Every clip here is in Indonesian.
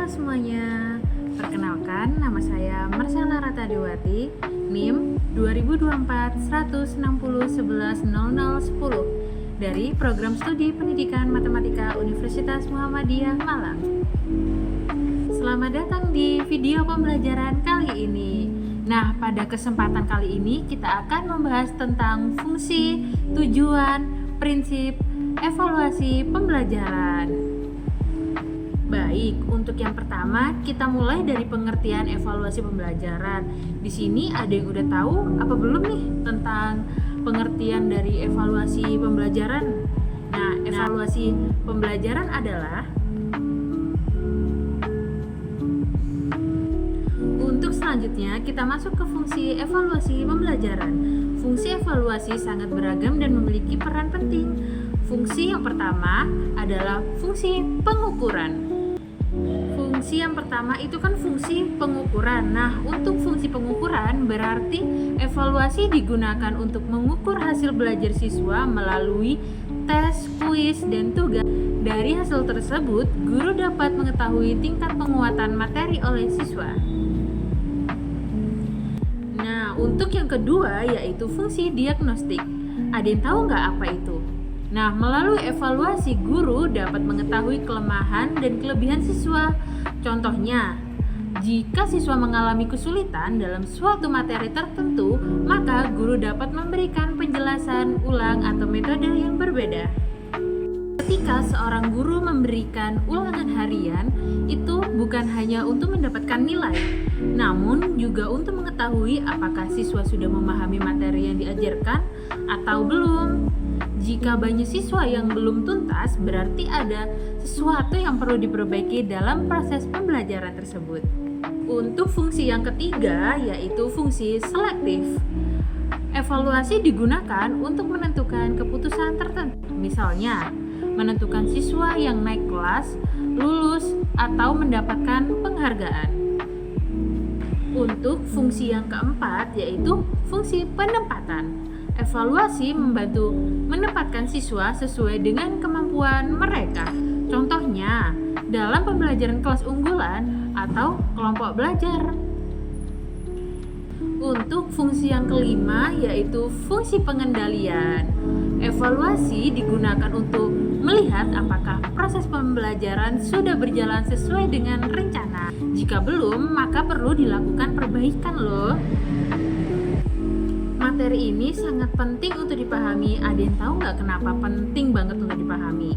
semuanya, perkenalkan nama saya Marcella Ratadewati, NIM 2024 160 11 00 10 dari Program Studi Pendidikan Matematika Universitas Muhammadiyah Malang. Selamat datang di video pembelajaran kali ini. Nah, pada kesempatan kali ini kita akan membahas tentang fungsi, tujuan, prinsip, evaluasi pembelajaran. Baik, untuk yang pertama kita mulai dari pengertian evaluasi pembelajaran. Di sini ada yang udah tahu apa belum nih tentang pengertian dari evaluasi pembelajaran? Nah, evaluasi pembelajaran adalah untuk selanjutnya kita masuk ke fungsi evaluasi pembelajaran. Fungsi evaluasi sangat beragam dan memiliki peran penting. Fungsi yang pertama adalah fungsi pengukuran. Fungsi yang pertama itu kan fungsi pengukuran. Nah, untuk fungsi pengukuran berarti evaluasi digunakan untuk mengukur hasil belajar siswa melalui tes, kuis, dan tugas. Dari hasil tersebut, guru dapat mengetahui tingkat penguatan materi oleh siswa. Nah, untuk yang kedua yaitu fungsi diagnostik. Ada yang tahu nggak apa itu? Nah, melalui evaluasi guru dapat mengetahui kelemahan dan kelebihan siswa. Contohnya, jika siswa mengalami kesulitan dalam suatu materi tertentu, maka guru dapat memberikan penjelasan ulang atau metode yang berbeda. Ketika seorang guru memberikan ulangan harian, itu bukan hanya untuk mendapatkan nilai, namun juga untuk mengetahui apakah siswa sudah memahami materi yang diajarkan atau belum. Jika banyak siswa yang belum tuntas, berarti ada sesuatu yang perlu diperbaiki dalam proses pembelajaran tersebut. Untuk fungsi yang ketiga, yaitu fungsi selektif. Evaluasi digunakan untuk menentukan keputusan tertentu. Misalnya, menentukan siswa yang naik kelas, lulus, atau mendapatkan penghargaan. Untuk fungsi yang keempat, yaitu fungsi penempatan. Evaluasi membantu menempatkan siswa sesuai dengan kemampuan mereka. Contohnya, dalam pembelajaran kelas unggulan atau kelompok belajar. Untuk fungsi yang kelima yaitu fungsi pengendalian. Evaluasi digunakan untuk melihat apakah proses pembelajaran sudah berjalan sesuai dengan rencana. Jika belum, maka perlu dilakukan perbaikan loh. Materi ini sangat penting untuk dipahami. Ada yang tahu nggak kenapa penting banget untuk dipahami?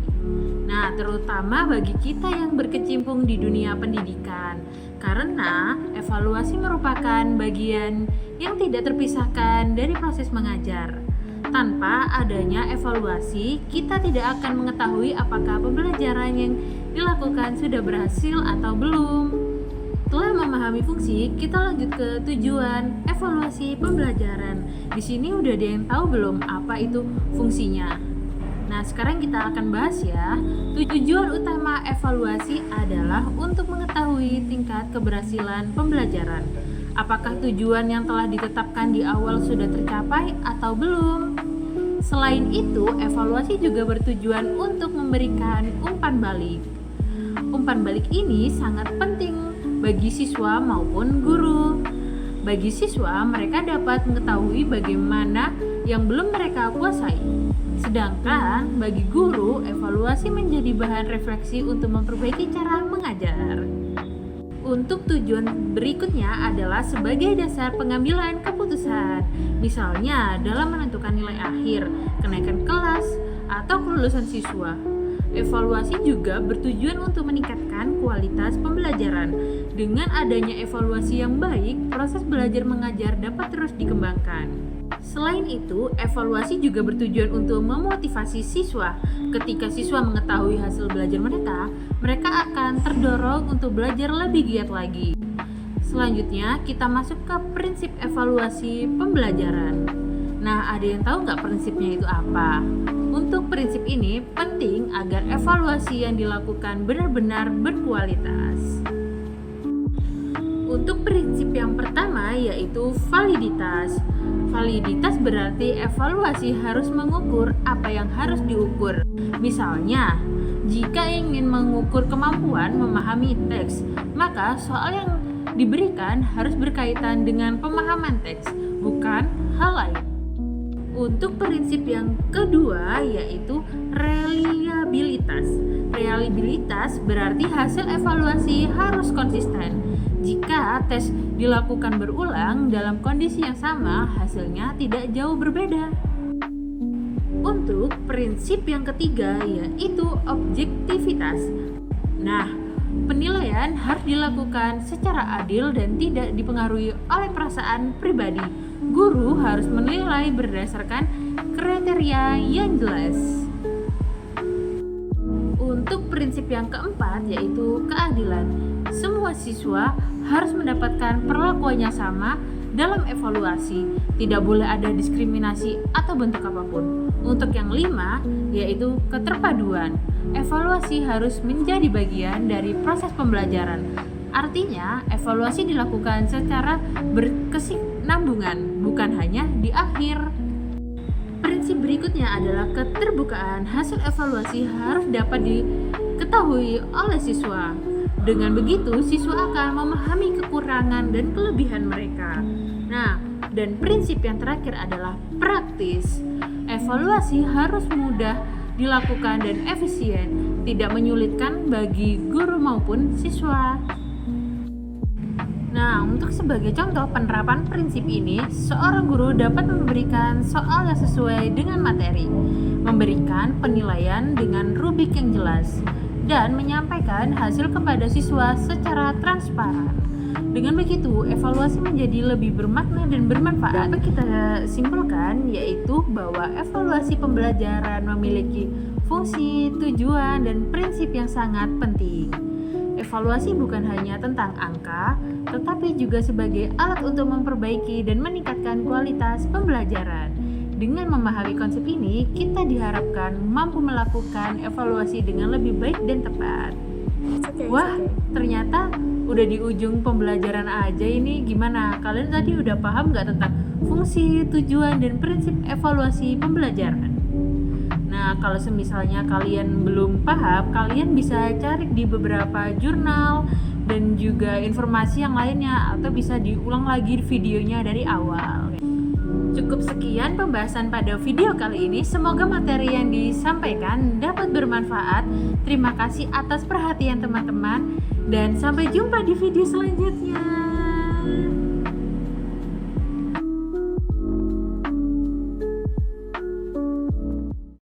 Nah, terutama bagi kita yang berkecimpung di dunia pendidikan. Karena evaluasi merupakan bagian yang tidak terpisahkan dari proses mengajar. Tanpa adanya evaluasi, kita tidak akan mengetahui apakah pembelajaran yang dilakukan sudah berhasil atau belum. Setelah memahami fungsi, kita lanjut ke tujuan evaluasi pembelajaran. Di sini udah ada yang tahu belum apa itu fungsinya? Nah, sekarang kita akan bahas ya. Tujuan utama evaluasi adalah untuk mengetahui tingkat keberhasilan pembelajaran. Apakah tujuan yang telah ditetapkan di awal sudah tercapai atau belum? Selain itu, evaluasi juga bertujuan untuk memberikan umpan balik. Umpan balik ini sangat penting bagi siswa maupun guru. Bagi siswa, mereka dapat mengetahui bagaimana yang belum mereka kuasai. Sedangkan bagi guru, evaluasi menjadi bahan refleksi untuk memperbaiki cara mengajar. Untuk tujuan berikutnya adalah sebagai dasar pengambilan keputusan. Misalnya dalam menentukan nilai akhir, kenaikan kelas, atau kelulusan siswa. Evaluasi juga bertujuan untuk meningkatkan kualitas pembelajaran. Dengan adanya evaluasi yang baik, proses belajar mengajar dapat terus dikembangkan. Selain itu, evaluasi juga bertujuan untuk memotivasi siswa. Ketika siswa mengetahui hasil belajar mereka akan terdorong untuk belajar lebih giat lagi. Selanjutnya, kita masuk ke prinsip evaluasi pembelajaran. Nah, ada yang tahu nggak prinsipnya itu apa? Untuk prinsip ini penting agar evaluasi yang dilakukan benar-benar berkualitas. Untuk prinsip yang pertama yaitu validitas. Validitas berarti evaluasi harus mengukur apa yang harus diukur. Misalnya, Jika ingin mengukur kemampuan memahami teks, maka soal yang diberikan harus berkaitan dengan pemahaman teks, bukan hal lain. Untuk prinsip yang kedua yaitu reliabilitas. Reliabilitas berarti hasil evaluasi harus konsisten. Jika tes dilakukan berulang dalam kondisi yang sama, hasilnya tidak jauh berbeda. Untuk prinsip yang ketiga yaitu objektivitas. Nah, penilaian harus dilakukan secara adil dan tidak dipengaruhi oleh perasaan pribadi. Guru harus menilai berdasarkan kriteria yang jelas. Untuk prinsip yang keempat yaitu keadilan. Semua siswa harus mendapatkan perlakuannya sama dalam evaluasi. Tidak boleh ada diskriminasi atau bentuk apapun. Untuk yang 5 yaitu keterpaduan. Evaluasi harus menjadi bagian dari proses pembelajaran. Artinya, evaluasi dilakukan secara berkesinambungan, bukan hanya di akhir. Prinsip berikutnya adalah keterbukaan. Hasil evaluasi harus dapat diketahui oleh siswa. Dengan begitu, siswa akan memahami kekurangan dan kelebihan mereka. Nah, dan prinsip yang terakhir adalah praktis. Evaluasi harus mudah dilakukan dan efisien, tidak menyulitkan bagi guru maupun siswa. Nah, untuk sebagai contoh penerapan prinsip ini, seorang guru dapat memberikan soal yang sesuai dengan materi, memberikan penilaian dengan rubrik yang jelas, dan menyampaikan hasil kepada siswa secara transparan. Dengan begitu, evaluasi menjadi lebih bermakna dan bermanfaat. Dapat kita simpulkan yaitu bahwa evaluasi pembelajaran memiliki fungsi, tujuan, dan prinsip yang sangat penting. Evaluasi bukan hanya tentang angka, tetapi juga sebagai alat untuk memperbaiki dan meningkatkan kualitas pembelajaran. Dengan memahami konsep ini, kita diharapkan mampu melakukan evaluasi dengan lebih baik dan tepat. Wah, ternyata udah di ujung pembelajaran aja ini. Gimana? Kalian tadi udah paham nggak tentang fungsi, tujuan, dan prinsip evaluasi pembelajaran? Nah, kalau semisalnya kalian belum paham, kalian bisa cari di beberapa jurnal dan juga informasi yang lainnya, atau bisa diulang lagi videonya dari awal. Cukup sekian pembahasan pada video kali ini. Semoga materi yang disampaikan dapat bermanfaat. Terima kasih atas perhatian teman-teman, dan sampai jumpa di video selanjutnya.